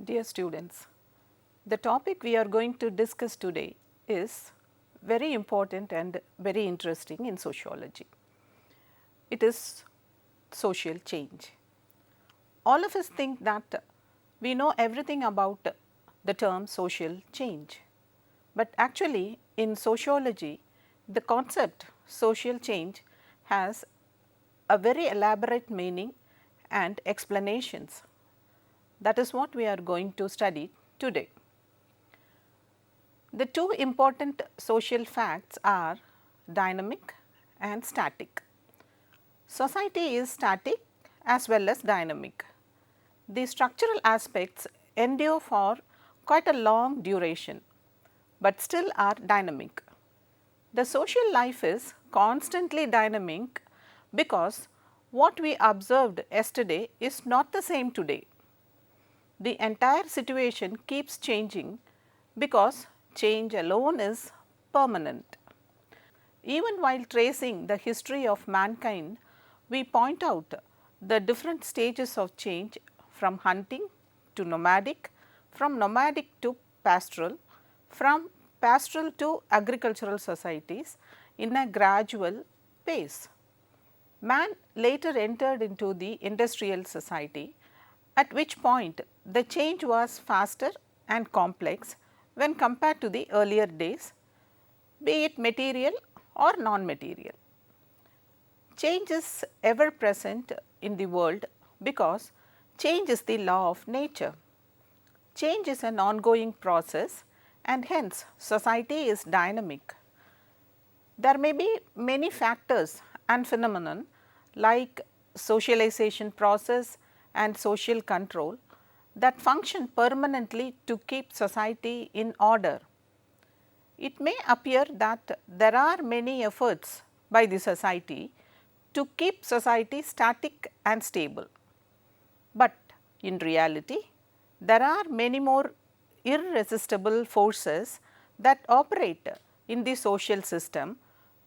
Dear students, the topic we are going to discuss today is very important and very interesting in sociology. It is social change. All of us think that we know everything about the term social change, but actually in sociology the concept social change has a very elaborate meaning and explanations. That is what we are going to study today. The two important social facts are dynamic and static. Society is static as well as dynamic. The structural aspects endure for quite a long duration, but still are dynamic. The social life is constantly dynamic because what we observed yesterday is not the same today. The entire situation keeps changing because change alone is permanent. Even while tracing the history of mankind, we point out the different stages of change from hunting to nomadic, from nomadic to pastoral, from pastoral to agricultural societies in a gradual pace. Man later entered into the industrial society, at which point the change was faster and complex when compared to the earlier days, be it material or non-material. Change is ever present in the world because change is the law of nature. Change is an ongoing process and hence society is dynamic. There may be many factors and phenomenon like socialization process and social control that function permanently to keep society in order. It may appear that there are many efforts by the society to keep society static and stable, but in reality there are many more irresistible forces that operate in the social system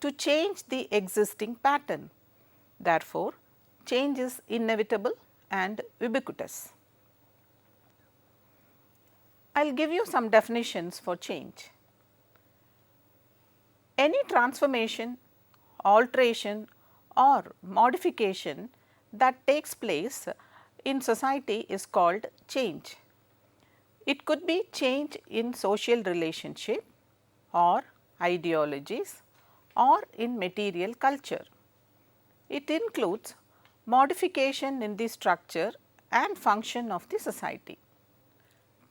to change the existing pattern. Therefore, change is inevitable and ubiquitous. I will give you some definitions for change. Any transformation, alteration or modification that takes place in society is called change. It could be change in social relationship or ideologies or in material culture. It includes modification in the structure and function of the society.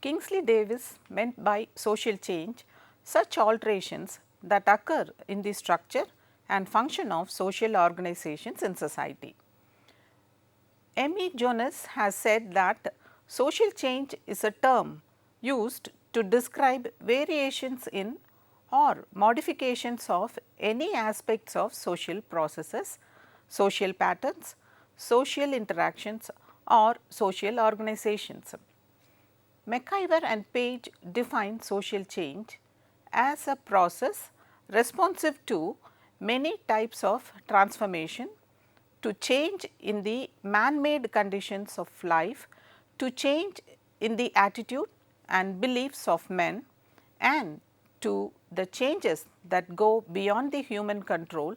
Kingsley Davis meant by social change such alterations that occur in the structure and function of social organizations in society. M.E. Jonas has said that social change is a term used to describe variations in or modifications of any aspects of social processes, social patterns, social interactions or social organizations. McIver and Page define social change as a process responsive to many types of transformation, to change in the man-made conditions of life, to change in the attitude and beliefs of men, and to the changes that go beyond the human control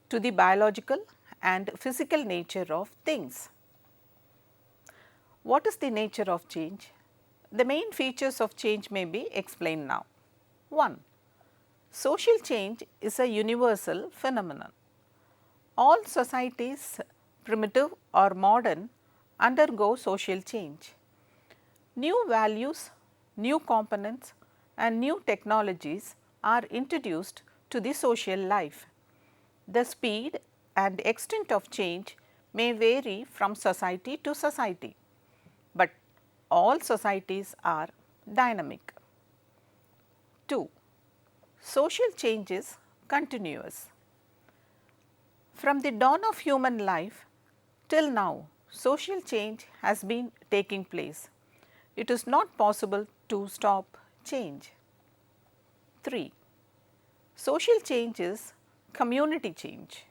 to the biological and physical nature of things. What is the nature of change? The main features of change may be explained now. 1. Social change is a universal phenomenon. All societies primitive or modern, undergo social change. New values, new components and new technologies are introduced to the social life. The speed and extent of change may vary from society to society, but all societies are dynamic. 2. Social change is continuous. From the dawn of human life till now, social change has been taking place. It is not possible to stop change. 3. Social change is community change.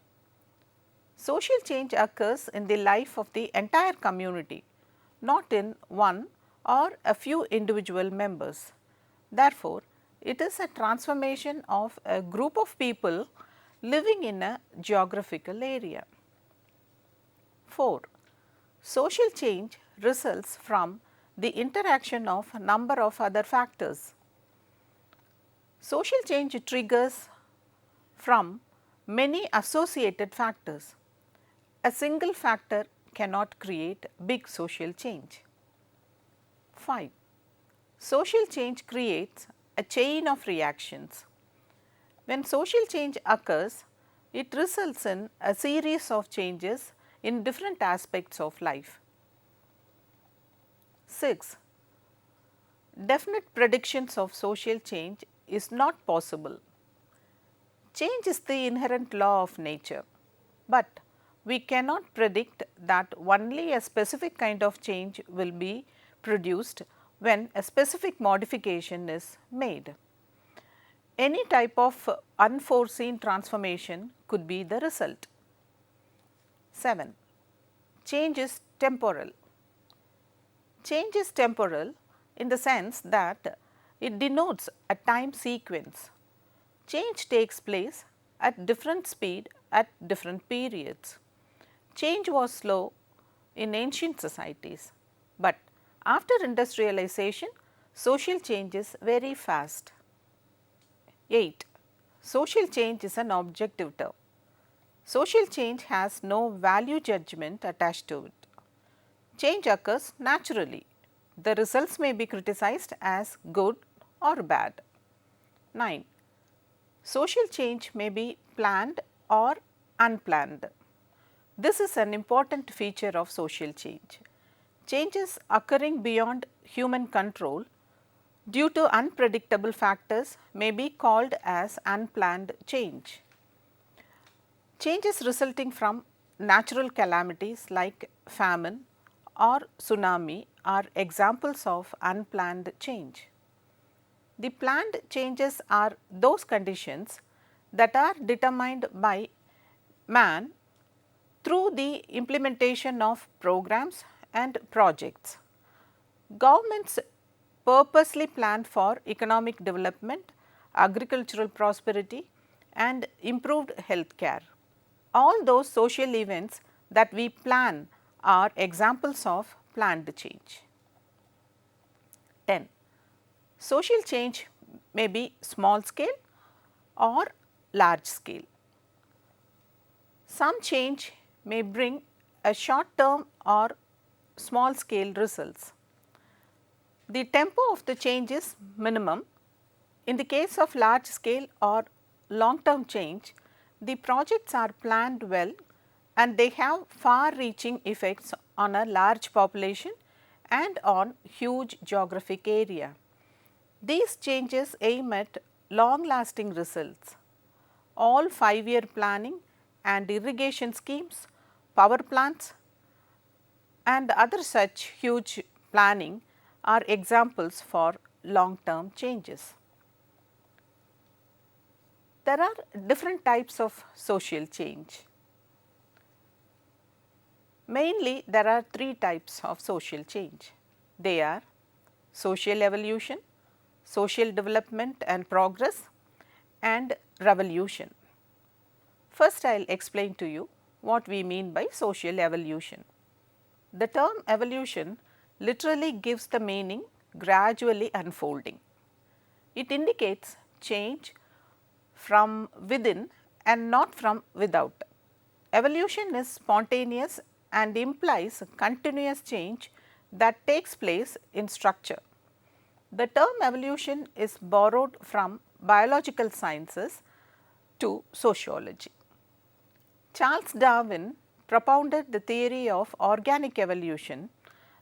Social change occurs in the life of the entire community, not in one or a few individual members. Therefore, it is a transformation of a group of people living in a geographical area. 4. Social change results from the interaction of a number of other factors. Social change triggers from many associated factors. A single factor cannot create big social change. 5. Social change creates a chain of reactions. When social change occurs, it results in a series of changes in different aspects of life. 6. Definite predictions of social change is not possible. Change is the inherent law of nature, but we cannot predict that only a specific kind of change will be produced when a specific modification is made. Any type of unforeseen transformation could be the result. 7. Change is temporal. Change is temporal in the sense that it denotes a time sequence. Change takes place at different speed at different periods. Change was slow in ancient societies, but after industrialization, social change is very fast. 8. Social change is an objective term. Social change has no value judgment attached to it. Change occurs naturally. The results may be criticized as good or bad. 9. Social change may be planned or unplanned. This is an important feature of social change. Changes occurring beyond human control due to unpredictable factors may be called as unplanned change. Changes resulting from natural calamities like famine or tsunami are examples of unplanned change. The planned changes are those conditions that are determined by man through the implementation of programs and projects. Governments purposely plan for economic development, agricultural prosperity and improved health care. All those social events that we plan are examples of planned change. 10. Social change may be small scale or large scale. Some change may bring a short term or small scale results. The tempo of the change is minimum. In the case of large scale or long term change, the projects are planned well and they have far reaching effects on a large population and on huge geographic area. These changes aim at long lasting results. All 5-year planning and irrigation schemes, power plants and other such huge planning are examples for long term changes. There are different types of social change. Mainly there are 3 types of social change. They are social evolution, social development and progress and revolution. First I will explain to you what we mean by social evolution. The term evolution literally gives the meaning gradually unfolding. It indicates change from within and not from without. Evolution is spontaneous and implies continuous change that takes place in structure. The term evolution is borrowed from biological sciences to sociology. Charles Darwin propounded the theory of organic evolution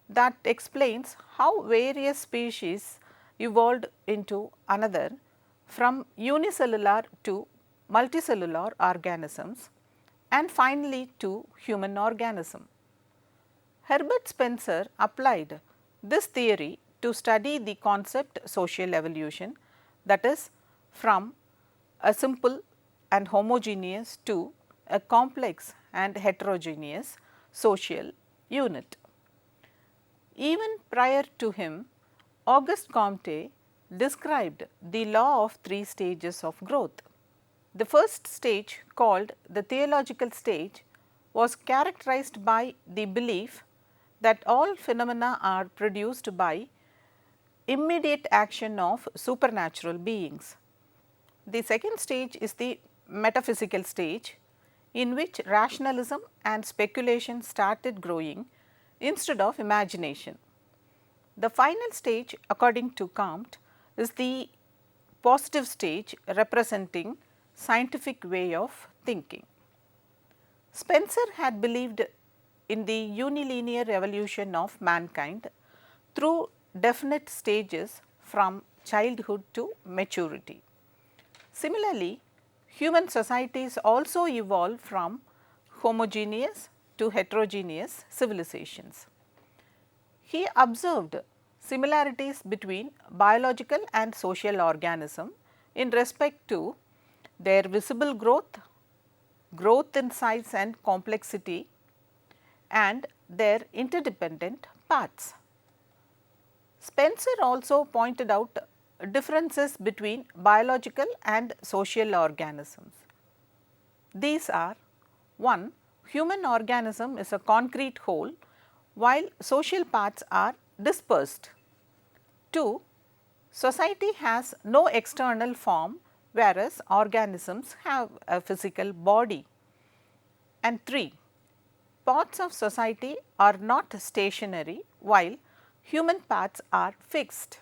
that explains how various species evolved into another from unicellular to multicellular organisms and finally to human organism. Herbert Spencer applied this theory to study the concept social evolution, that is, from a simple and homogeneous to a complex and heterogeneous social unit. Even prior to him, Auguste Comte described the law of 3 stages of growth. The first stage, called the theological stage, was characterized by the belief that all phenomena are produced by immediate action of supernatural beings. The second stage is the metaphysical stage, in which rationalism and speculation started growing instead of imagination. The final stage, according to Comte, is the positive stage, representing scientific way of thinking. Spencer had believed in the unilinear evolution of mankind through definite stages from childhood to maturity. Similarly, human societies also evolve from homogeneous to heterogeneous civilizations. He observed similarities between biological and social organism in respect to their visible growth, growth in size and complexity, and their interdependent parts. Spencer also pointed out differences between biological and social organisms. These are: 1. Human organism is a concrete whole, while social parts are dispersed. 2. Society has no external form, whereas organisms have a physical body. And 3. Parts of society are not stationary, while human parts are fixed.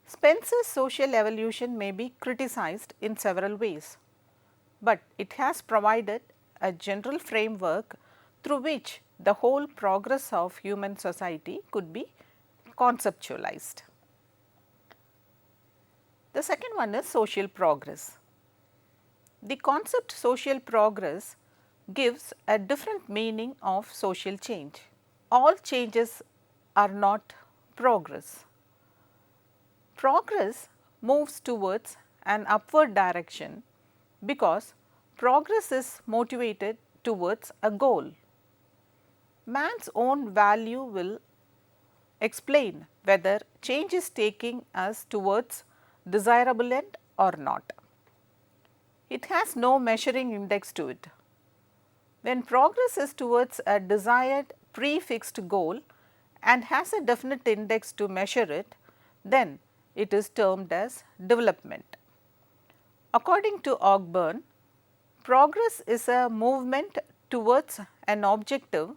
Spencer's social evolution may be criticized in several ways, but it has provided a general framework through which the whole progress of human society could be conceptualized. The second one is social progress. The concept social progress gives a different meaning of social change. All changes are not progress. Progress moves towards an upward direction because progress is motivated towards a goal. Man's own value will explain whether change is taking us towards desirable end or not. It has no measuring index to it. When progress is towards a desired prefixed goal and has a definite index to measure it, then it is termed as development. According to Ogburn, progress is a movement towards an objective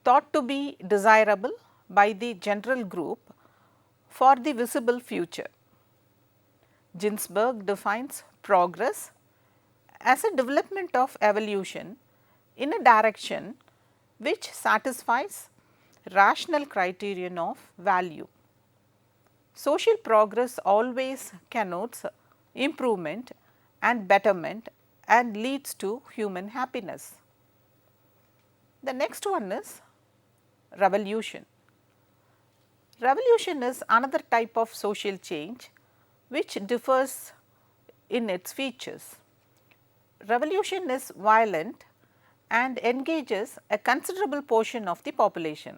thought to be desirable by the general group for the visible future. Ginsberg defines progress as a development of evolution in a direction which satisfies rational criterion of value. Social progress always connotes improvement and betterment and leads to human happiness. The next one is revolution. Revolution is another type of social change which differs in its features. Revolution is violent and engages a considerable portion of the population.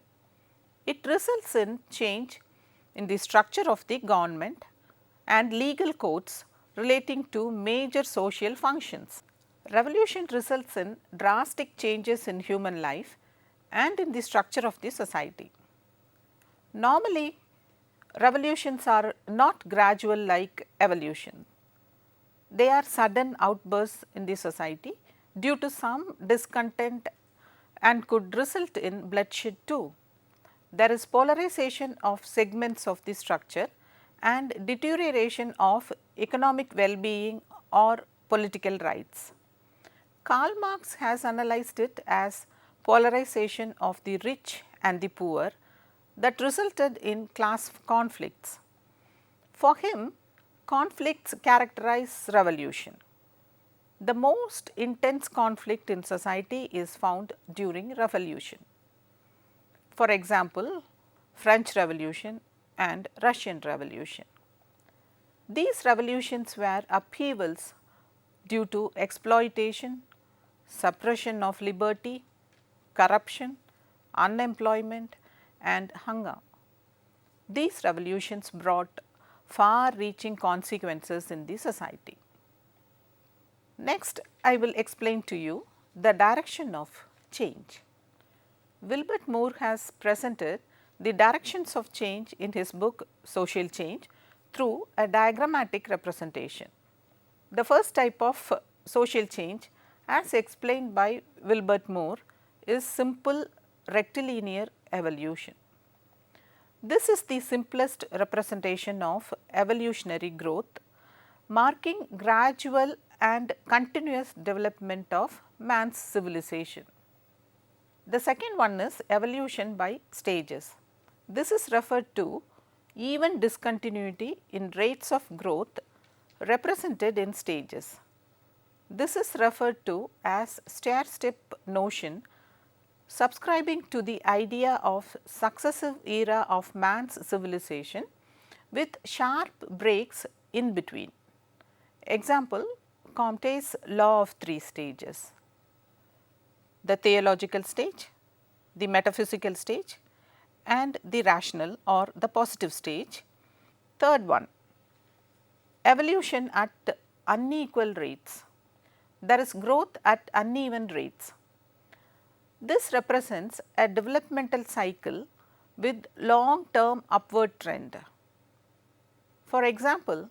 It results in change in the structure of the government and legal codes relating to major social functions. Revolution results in drastic changes in human life and in the structure of the society. Normally, revolutions are not gradual like evolution. They are sudden outbursts in the society due to some discontent and could result in bloodshed too. There is polarization of segments of the structure and deterioration of economic well-being or political rights. Karl Marx has analyzed it as polarization of the rich and the poor that resulted in class conflicts. For him, conflicts characterize revolution. The most intense conflict in society is found during revolution. For example, French Revolution and Russian Revolution. These revolutions were upheavals due to exploitation, suppression of liberty, corruption, unemployment and hunger. These revolutions brought far-reaching consequences in the society. Next, I will explain to you the direction of change. Wilbert Moore has presented the directions of change in his book Social Change through a diagrammatic representation. The first type of social change, as explained by Wilbert Moore, is simple rectilinear evolution. This is the simplest representation of evolutionary growth, marking gradual and continuous development of man's civilization. The second one is evolution by stages. This is referred to even discontinuity in rates of growth represented in stages. This is referred to as stair-step notion, subscribing to the idea of successive era of man's civilization with sharp breaks in between. Example, Comte's law of 3 stages: the theological stage, the metaphysical stage and the rational or the positive stage. Third one, evolution at unequal rates. There is growth at uneven rates. This represents a developmental cycle with long term upward trend. For example,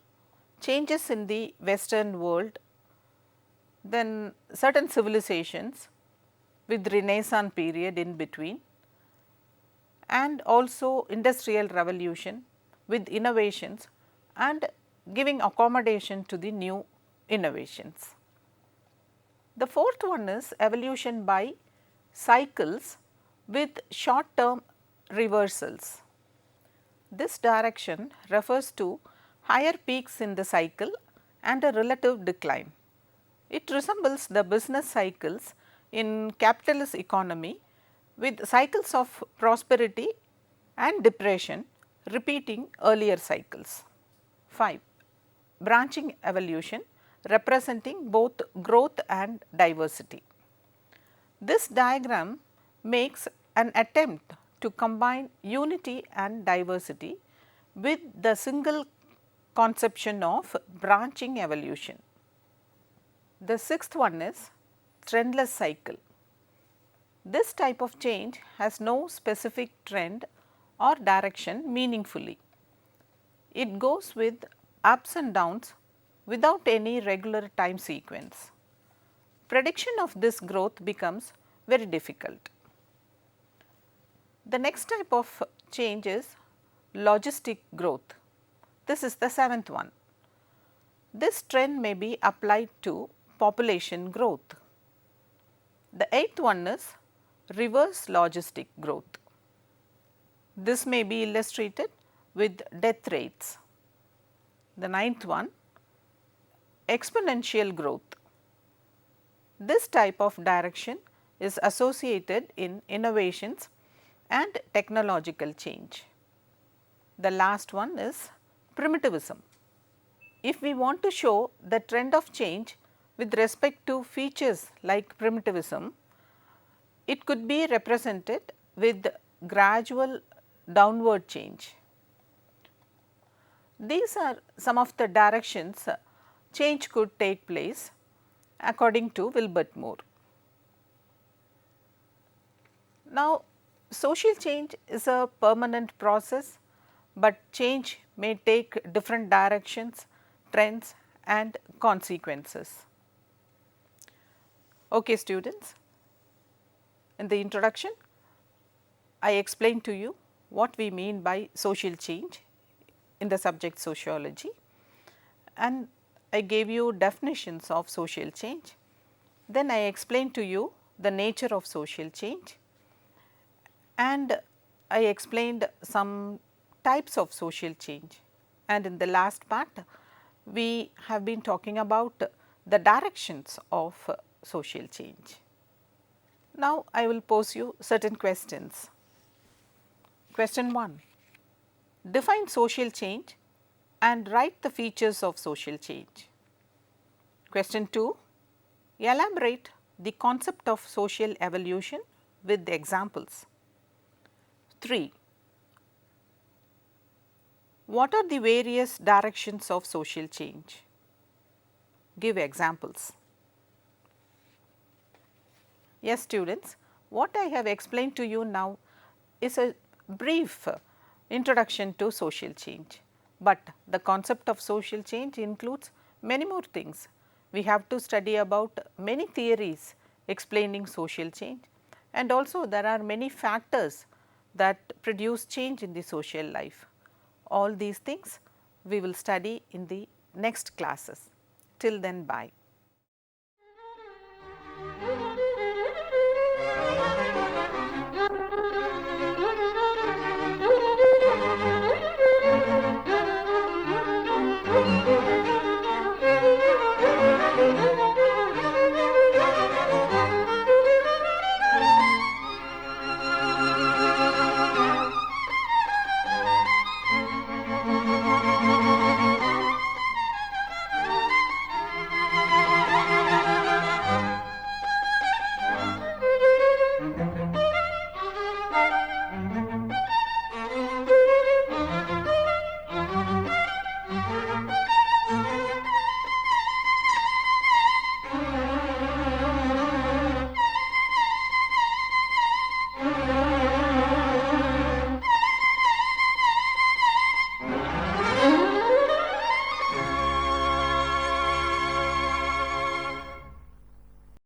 changes in the Western world, then certain civilizations with Renaissance period in between, and also industrial revolution with innovations and giving accommodation to the new innovations. The fourth one is evolution by cycles with short term reversals. This direction refers to higher peaks in the cycle and a relative decline. It resembles the business cycles in capitalist economy with cycles of prosperity and depression repeating earlier cycles. 5. Branching evolution representing both growth and diversity. This diagram makes an attempt to combine unity and diversity with the single conception of branching evolution. The sixth one is trendless cycle. This type of change has no specific trend or direction meaningfully. It goes with ups and downs without any regular time sequence. Prediction of this growth becomes very difficult. The next type of change is logistic growth. This is the seventh one. This trend may be applied to population growth. The eighth one is reverse logistic growth. This may be illustrated with death rates. The ninth one, exponential growth. This type of direction is associated in innovations and technological change. The last one is primitivism. If we want to show the trend of change with respect to features like primitivism, it could be represented with gradual downward change. These are some of the directions change could take place according to Wilbert Moore. Now, social change is a permanent process, but change may take different directions, trends and consequences. Okay students, in the introduction I explained to you what we mean by social change in the subject sociology, and I gave you definitions of social change. Then I explained to you the nature of social change, and I explained some types of social change, and in the last part we have been talking about the directions of social change. Now I will pose you certain questions. Question 1. Define social change and write the features of social change. Question 2. Elaborate the concept of social evolution with the examples. 3. What are the various directions of social change? Give examples. Yes students, what I have explained to you now is a brief introduction to social change, but the concept of social change includes many more things. We have to study about many theories explaining social change, and also there are many factors that produce change in the social life. All these things we will study in the next classes. Till then, bye.